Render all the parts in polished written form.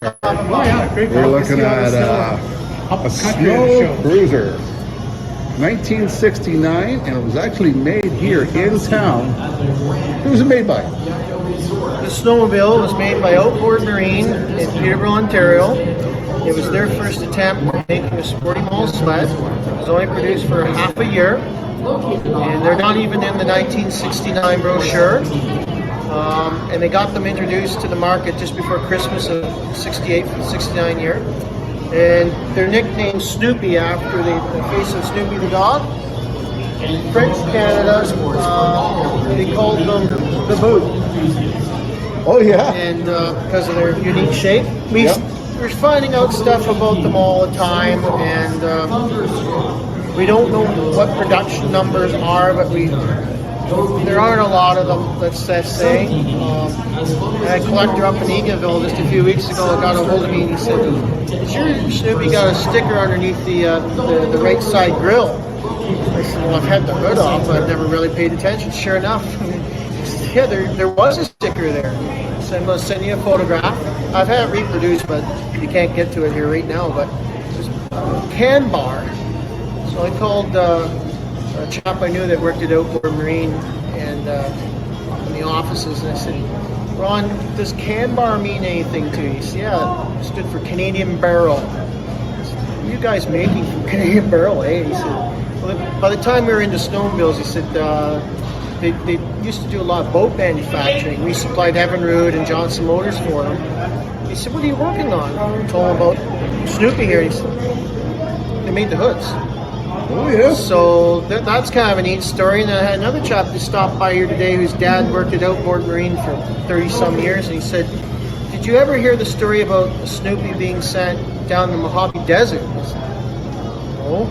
Oh yeah, great. We're looking at a snow cruiser, 1969, and it was actually made here in town. Who was it made by? The Snowmobile was made by Outboard Marine in Peterborough, Ontario. It was their first attempt at making a sporty mall sled. It was only produced for half a year, and they're not even in the 1969 brochure. And they got them introduced to the market just before Christmas of '68 for the '69 year. And they're nicknamed Snoopy after the face of Snoopy the dog. In French Canada, they called them the Boot. Oh yeah. And because of their unique shape, we're finding out stuff about them all the time, and we don't know what production numbers are, but there aren't a lot of them, let's say. A collector up in Eganville just a few weeks ago got a hold of me and he said, "Is your Snoopy got a sticker underneath the right side grill?" I said, "Well, I've had the hood off, but I've never really paid attention." Sure enough, he said, "Yeah, there was a sticker there." I said, "I'm going to send you a photograph." I've had it reproduced, but you can't get to it here right now. But it's a can bar. So I called a chap I knew that worked at Outboard Marine and in the offices, and I said, "Ron, does can bar mean anything to you?" He said, "Yeah, it stood for Canadian Barrel." I said, "What are you guys making from Canadian Barrel, eh?" He said, "Well, by the time we were into snowmobiles," he said, they used to do a lot of boat manufacturing. We supplied Evinrude and Johnson Motors for them." He said, "What are you working on?" I told him about Snoopy here. He said, "They made the hoods." Oh yeah. So that's kind of a neat story. And I had another chap that stopped by here today whose dad worked at Outboard Marine for 30-some years, and he said, "Did you ever hear the story about Snoopy being sent down the Mojave Desert?" I said, "No."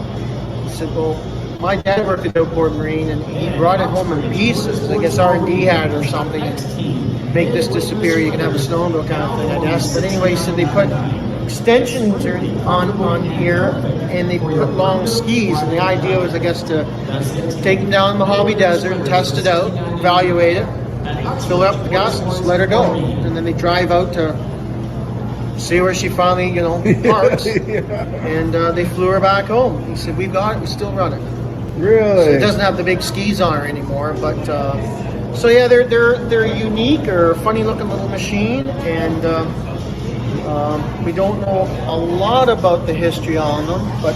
He said, "Well, my dad worked at Outboard Marine, and he brought it home in pieces. I guess R&D had it or something. And make this disappear, you can have a snowmobile kind of thing, I guess." But anyway, he said they put extensions on here, and they put long skis, and the idea was, I guess, to take them down the Mojave Desert and test it out, evaluate it, fill it up with gas, and just let her go. And then they drive out to see where she finally, parks. And they flew her back home. He said, "We've got it, we still run it." Really? So it doesn't have the big skis on her anymore, but so yeah, they're unique or funny looking little machine, and we don't know a lot about the history on them, but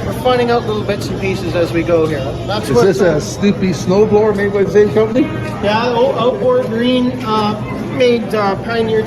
we're finding out little bits and pieces as we go here. Is this a Snoopy snowblower made by the same company? Yeah, Outboard Marine made Pioneer